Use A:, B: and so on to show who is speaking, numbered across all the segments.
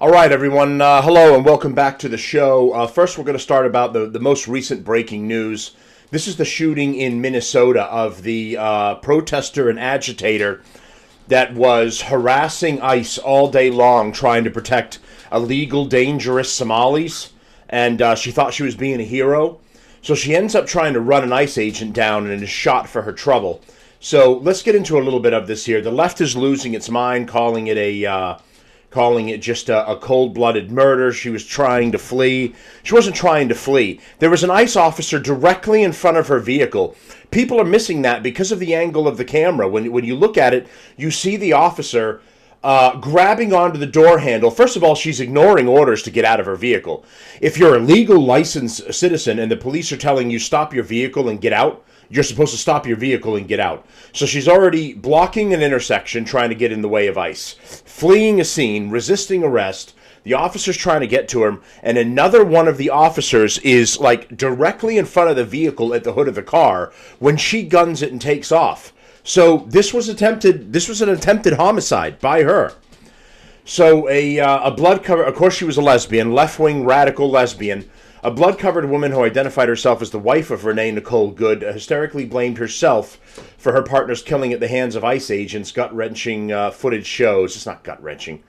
A: All right, everyone. Hello and welcome back to the show. First, we're going to start about the most recent breaking news. This is the shooting in Minnesota of the protester and agitator that was harassing ICE all day long, trying to protect illegal, dangerous Somalis. And she thought she was being a hero. So she ends up trying to run an ICE agent down and is shot for her trouble. So let's get into a little bit of this here. The left is losing its mind, calling it just a cold-blooded murder. She was trying to flee. She wasn't trying to flee. There was an ICE officer directly in front of her vehicle. People are missing that because of the angle of the camera. When you look at it, you see the officer grabbing onto the door handle. First of all, she's ignoring orders to get out of her vehicle. If you're a legal licensed citizen and the police are telling you stop your vehicle and get out, you're supposed to stop your vehicle and get out. So she's already blocking an intersection, trying to get in the way of ICE, fleeing a scene, resisting arrest. The officer's trying to get to him, and another one of the officers is like directly in front of the vehicle at the hood of the car when she guns it and takes off. So this was an attempted homicide by her. So a blood cover. Of course, she was a lesbian, left-wing radical lesbian. A blood-covered woman who identified herself as the wife of Renee Nicole Good hysterically blamed herself for her partner's killing at the hands of ICE agents. Gut-wrenching footage shows. It's not gut-wrenching.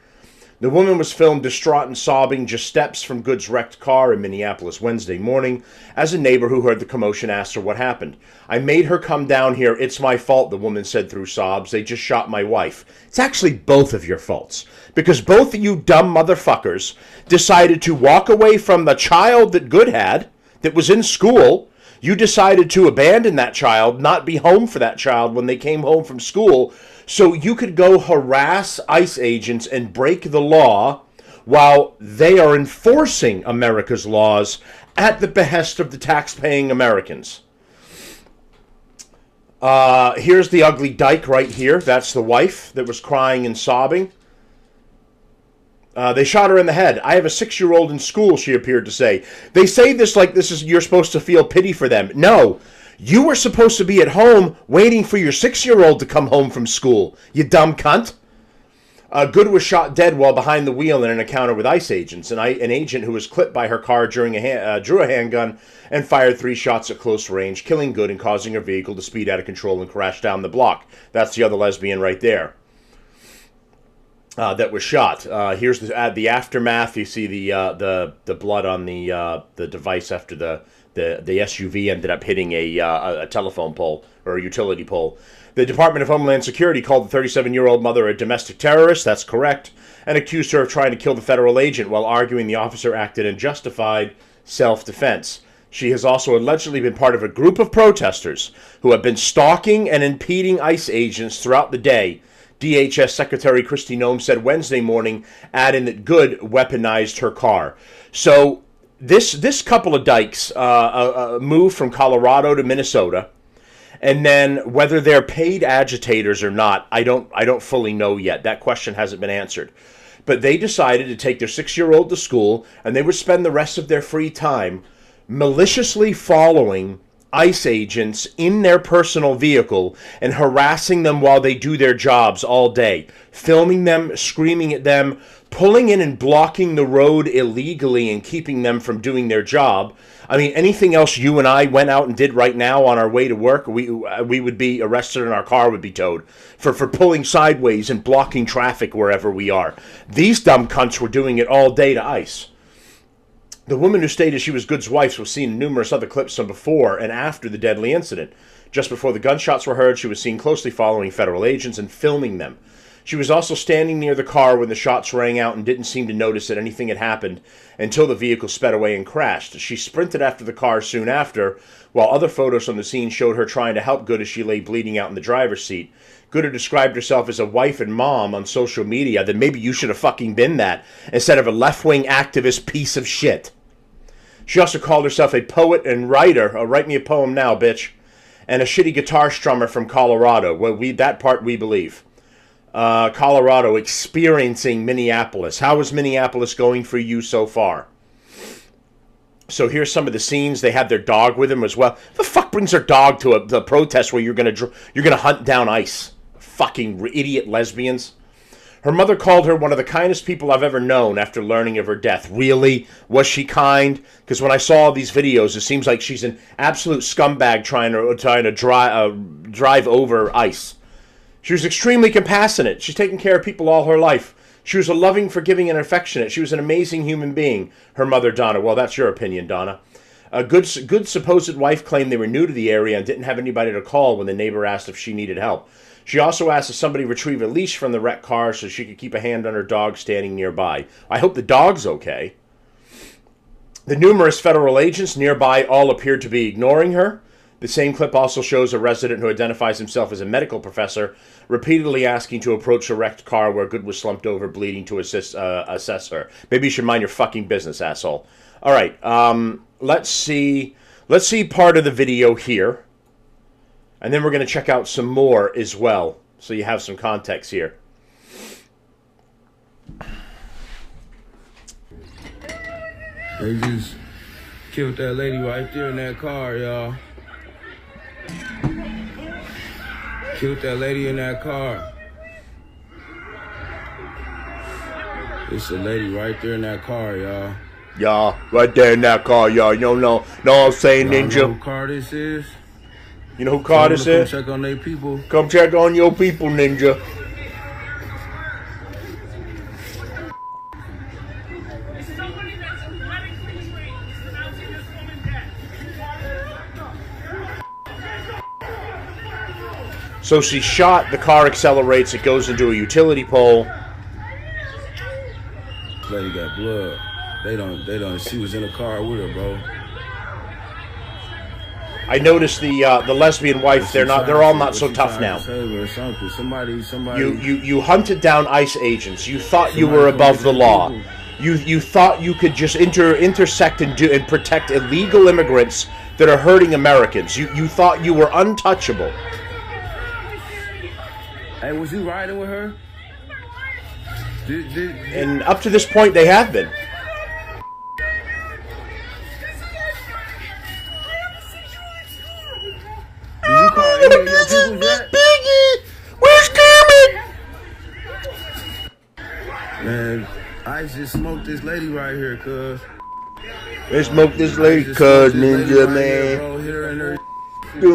A: The woman was filmed distraught and sobbing just steps from Good's wrecked car in Minneapolis Wednesday morning as a neighbor who heard the commotion asked her what happened. "I made her come down here. It's my fault," the woman said through sobs. "They just shot my wife." It's actually both of your faults. Because both of you dumb motherfuckers decided to walk away from the child that Good had, that was in school. You decided to abandon that child, not be home for that child when they came home from school, so you could go harass ICE agents and break the law while they are enforcing America's laws at the behest of the tax-paying Americans. Here's the ugly dyke right here. That's the wife that was crying and sobbing. They shot her in the head. "I have a 6-year-old in school," she appeared to say. They say this like you're supposed to feel pity for them. No, you were supposed to be at home waiting for your 6-year-old to come home from school, you dumb cunt. Good was shot dead while behind the wheel in an encounter with ICE agents. An agent who was clipped by her car drew a handgun and fired 3 shots at close range, killing Good and causing her vehicle to speed out of control and crash down the block. That's the other lesbian right there. That was shot. Here's the aftermath. You see the blood on the device after the SUV ended up hitting a telephone pole or a utility pole. The Department of Homeland Security called the 37-year-old mother a domestic terrorist. That's correct, and accused her of trying to kill the federal agent while arguing the officer acted in justified self-defense. She has also allegedly been part of a group of protesters who have been stalking and impeding ICE agents throughout the day. DHS Secretary Kristi Noem said Wednesday morning, adding that Good weaponized her car. So this couple of dykes moved from Colorado to Minnesota, and then whether they're paid agitators or not, I don't fully know yet. That question hasn't been answered. But they decided to take their 6-year-old to school, and they would spend the rest of their free time maliciously following ICE agents in their personal vehicle and harassing them while they do their jobs all day, filming them, screaming at them, pulling in and blocking the road illegally and keeping them from doing their job. I mean, anything else you and I went out and did right now on our way to work, we would be arrested and our car would be towed for pulling sideways and blocking traffic wherever we are. These dumb cunts were doing it all day to ICE. The woman who stated she was Good's wife was seen in numerous other clips from before and after the deadly incident. Just before the gunshots were heard, she was seen closely following federal agents and filming them. She was also standing near the car when the shots rang out and didn't seem to notice that anything had happened until the vehicle sped away and crashed. She sprinted after the car soon after, while other photos from the scene showed her trying to help Good as she lay bleeding out in the driver's seat. Good had described herself as a wife and mom on social media. Then maybe you should have fucking been that instead of a left-wing activist piece of shit. She also called herself a poet and writer. Write me a poem now, bitch. And a shitty guitar strummer from Colorado. Well, that part we believe. Colorado experiencing Minneapolis. How is Minneapolis going for you so far? So here's some of the scenes. They had their dog with them as well. Who the fuck brings their dog to a protest where you're gonna hunt down ICE? Fucking idiot lesbians. Her mother called her one of the kindest people I've ever known after learning of her death. Really? Was she kind? Because when I saw these videos, it seems like she's an absolute scumbag trying to drive over ICE. She was extremely compassionate. She's taken care of people all her life. She was a loving, forgiving, and affectionate. She was an amazing human being, her mother, Donna. Well, that's your opinion, Donna. A good supposed wife claimed they were new to the area and didn't have anybody to call when the neighbor asked if she needed help. She also asked if somebody retrieve a leash from the wrecked car so she could keep a hand on her dog standing nearby. I hope the dog's okay. The numerous federal agents nearby all appeared to be ignoring her. The same clip also shows a resident who identifies himself as a medical professor repeatedly asking to approach a wrecked car where Good was slumped over bleeding to assess her. Maybe you should mind your fucking business, asshole. All right, let's see part of the video here. And then we're going to check out some more as well, so you have some context here.
B: They just killed that lady right there in that car, y'all. Killed that lady in that car. It's a lady right there in that car, y'all.
A: Y'all, right there in that car, y'all. You don't know what I'm saying, Ninja?
B: Know who car this is?
A: You know who car this is?
B: Come check on their people.
A: Come check on your people, Ninja. So she's shot, the car accelerates, it goes into a utility pole.
B: Lady got blood. They don't, she was in a car with her, bro.
A: I noticed the lesbian wife. They're all not so tough now. You hunted down ICE agents. You thought you were above the law. You thought you could just intersect and protect illegal immigrants that are hurting Americans. You thought you were untouchable.
B: Hey, was you riding with her?
A: And up to this point, they have been.
B: Where's Kermit? Man, I just smoked this lady right here, cuz.
A: They smoked this lady, cuz, Ninja, man.
B: Bro, hit her in her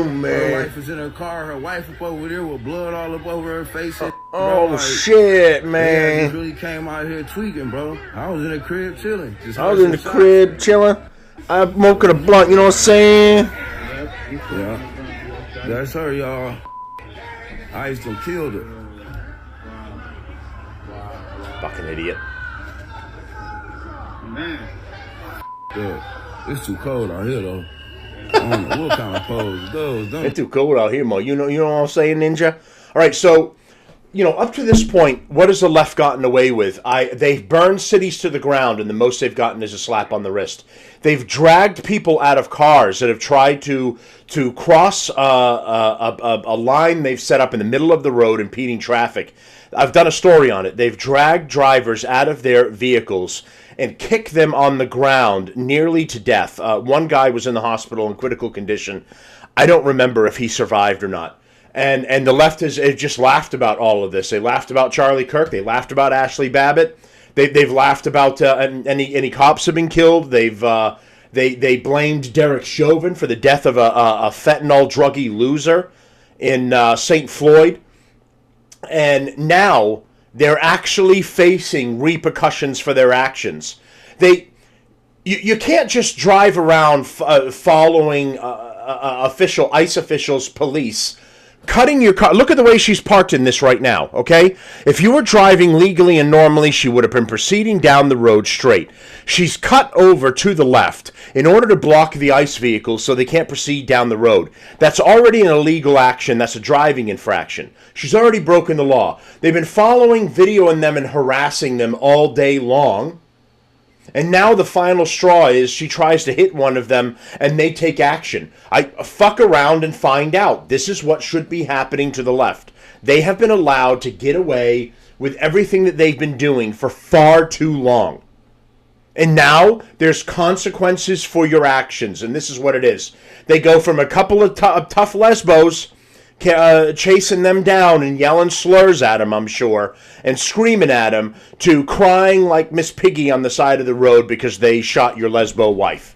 A: man.
B: Her wife was in her car. Her wife up over there with blood all up over her face.
A: Oh, like, shit, man.
B: Yeah, really came out here tweaking, bro. I was in the crib chilling.
A: I'm smoking a blunt, you know what I'm saying?
B: Yeah. That's her, y'all. ICE done killed her.
A: Fucking idiot.
B: Man. Yeah, it's too cold out here, though. I don't know what kind of pose those.
A: It's too cold out here, Mo. You know what I'm saying, Ninja? All right, so, up to this point, what has the left gotten away with? They've burned cities to the ground, and the most they've gotten is a slap on the wrist. They've dragged people out of cars that have tried to cross a line they've set up in the middle of the road, impeding traffic. I've done a story on it. They've dragged drivers out of their vehicles and kicked them on the ground nearly to death. One guy was in the hospital in critical condition. I don't remember if he survived or not. And the left has just laughed about all of this. They laughed about Charlie Kirk. They laughed about Ashley Babbitt. They've laughed about any cops have been killed. They blamed Derek Chauvin for the death of a fentanyl druggy loser in St. Floyd. And now they're actually facing repercussions for their actions. You can't just drive around following ICE officials, police, cutting your car. Look at the way she's parked in this right now, okay? If you were driving legally and normally, she would have been proceeding down the road straight. She's cut over to the left in order to block the ICE vehicles so they can't proceed down the road. That's already an illegal action. That's a driving infraction. She's already broken the law. They've been following, videoing them, and harassing them all day long. And now the final straw is she tries to hit one of them and they take action. I fuck around and find out. This is what should be happening to the left. They have been allowed to get away with everything that they've been doing for far too long. And now there's consequences for your actions. And this is what it is. They go from a couple of tough lesbos chasing them down and yelling slurs at him, I'm sure, and screaming at him, to crying like Miss Piggy on the side of the road because they shot your lesbo wife.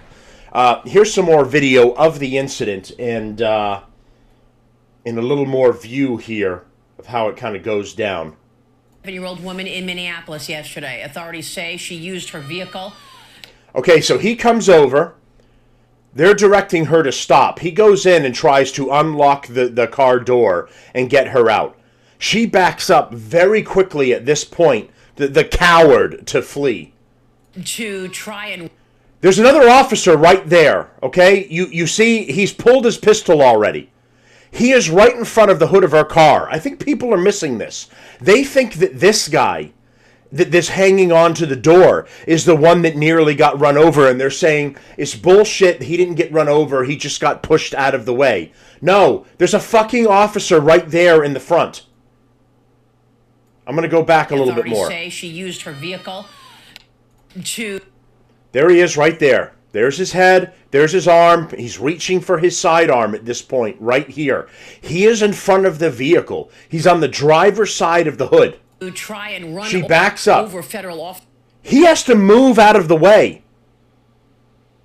A: Here's some more video of the incident, and in a little more view here of how it kind of goes down.
C: 7-year-old woman in Minneapolis yesterday. Authorities say she used her vehicle.
A: Okay, so he comes over. They're directing her to stop. He goes in and tries to unlock the car door and get her out. She backs up very quickly at this point, the coward, to flee.
C: To try and...
A: There's another officer right there, okay? You see, he's pulled his pistol already. He is right in front of the hood of her car. I think people are missing this. They think that this guy, that this hanging on to the door, is the one that nearly got run over, and they're saying it's bullshit, he didn't get run over, he just got pushed out of the way. No, there's a fucking officer right there in the front. I'm going to go back a little bit more.
C: Authorities say she used her vehicle to...
A: There he is right there. There's his head. There's his arm. He's reaching for his sidearm at this point, right here. He is in front of the vehicle. He's on the driver's side of the hood.
C: To try and run...
A: She backs up.
C: Over federal office.
A: He has to move out of the way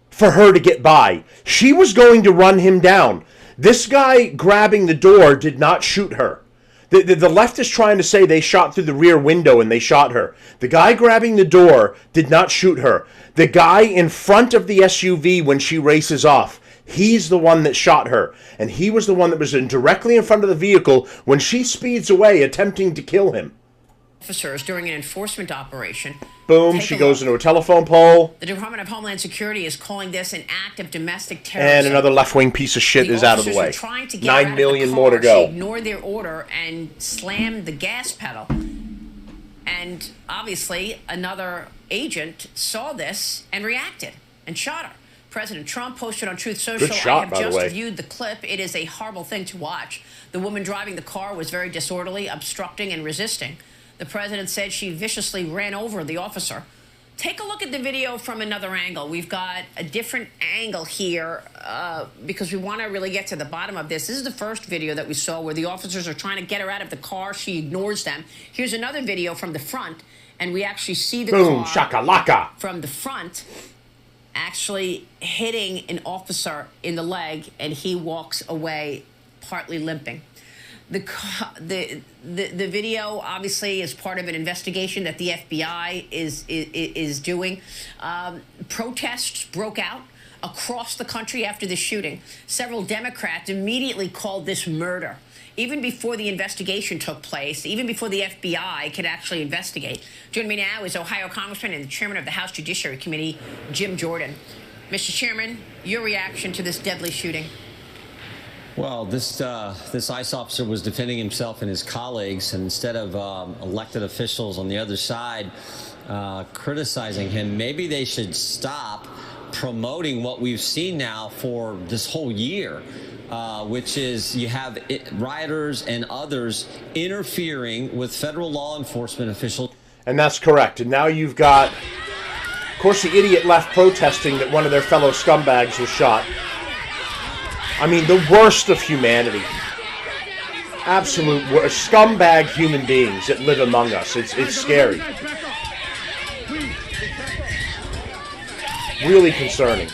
A: for her to get by. She was going to run him down. This guy grabbing the door did not shoot her. The left is trying to say they shot through the rear window and they shot her. The guy grabbing the door did not shoot her. The guy in front of the SUV when she races off, he's the one that shot her. And he was the one that was directly in front of the vehicle when she speeds away, attempting to kill him.
C: Officers during an enforcement operation.
A: Boom, she goes into a telephone pole.
C: The Department of Homeland Security is calling this an act of domestic terrorism.
A: And another left-wing piece of shit is out of the way. 9 million more to go.
C: She ignored their order and slammed the gas pedal. And obviously, another agent saw this and reacted and shot her. President Trump posted on Truth Social,
A: shot,
C: I have just viewed the clip. It is a horrible thing to watch. The woman driving the car was very disorderly, obstructing and resisting. The president said she viciously ran over the officer. Take a look at the video from another angle. We've got a different angle here because we want to really get to the bottom of this. This is the first video that we saw where the officers are trying to get her out of the car. She ignores them. Here's another video from the front, and we actually see the
A: Boom,
C: car
A: shakalaka.
C: From the front actually hitting an officer in the leg, and he walks away partly limping. The video obviously is part of an investigation that the FBI is doing. Protests broke out across the country after the shooting. Several Democrats immediately called this murder. Even before the investigation took place, even before the FBI could actually investigate. Joining me now is Ohio Congressman and the Chairman of the House Judiciary Committee, Jim Jordan. Mr. Chairman, your reaction to this deadly shooting?
D: Well, this ICE officer was defending himself and his colleagues, and instead of elected officials on the other side criticizing him, maybe they should stop promoting what we've seen now for this whole year, which is you have rioters and others interfering with federal law enforcement officials.
A: And that's correct. And now you've got, of course, the idiot left protesting that one of their fellow scumbags was shot. I mean, the worst of humanity. Absolute worst. Scumbag human beings that live among us. It's scary. Really concerning.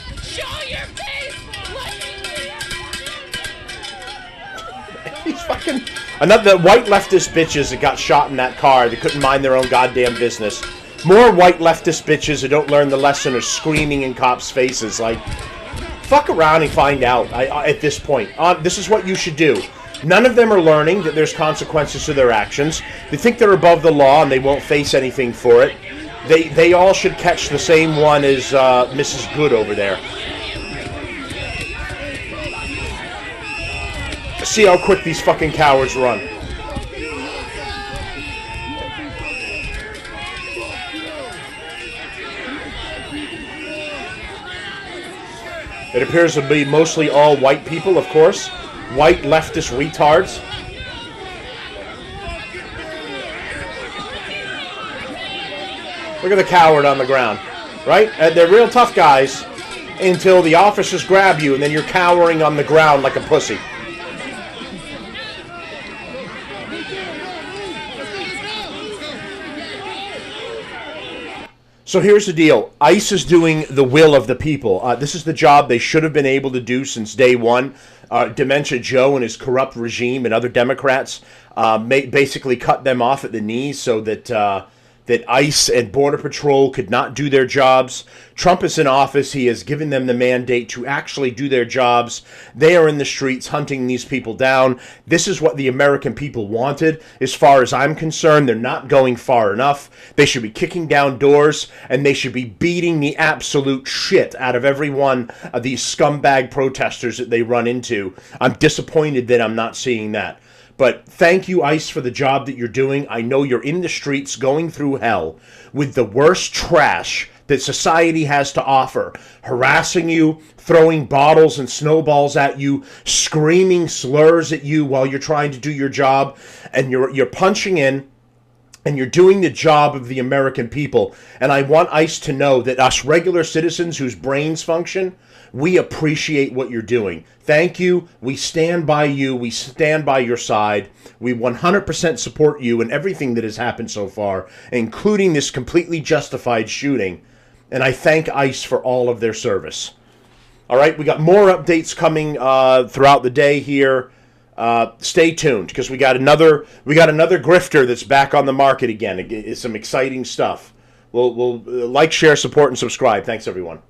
A: He's fucking... Another white leftist bitches that got shot in that car. They couldn't mind their own goddamn business. More white leftist bitches that don't learn the lesson are screaming in cops' faces like... Fuck around and find out at this point. This is what you should do. None of them are learning that there's consequences to their actions. They think they're above the law and they won't face anything for it. They all should catch the same one as Mrs. Good over there. See how quick these fucking cowards run. It appears to be mostly all white people, of course. White leftist retards. Look at the coward on the ground, right? They're real tough guys until the officers grab you and then you're cowering on the ground like a pussy. So here's the deal. ICE is doing the will of the people. This is the job they should have been able to do since day one. Dementia Joe and his corrupt regime and other Democrats basically cut them off at the knees so that that ICE and Border Patrol could not do their jobs. Trump is in office. He has given them the mandate to actually do their jobs. They are in the streets hunting these people down. This is what the American people wanted. As far as I'm concerned, they're not going far enough. They should be kicking down doors, and they should be beating the absolute shit out of every one of these scumbag protesters that they run into. I'm disappointed that I'm not seeing that. But thank you, ICE, for the job that you're doing. I know you're in the streets going through hell with the worst trash that society has to offer, harassing you, throwing bottles and snowballs at you, screaming slurs at you while you're trying to do your job, and you're punching in, and you're doing the job of the American people. And I want ICE to know that us regular citizens whose brains function, we appreciate what you're doing. Thank you. We stand by you. We stand by your side. We 100% support you in everything that has happened so far, including this completely justified shooting. And I thank ICE for all of their service. All right, we got more updates coming throughout the day here. Stay tuned, because we got another grifter that's back on the market again. It's some exciting stuff. We'll like, share, support, and subscribe. Thanks, everyone.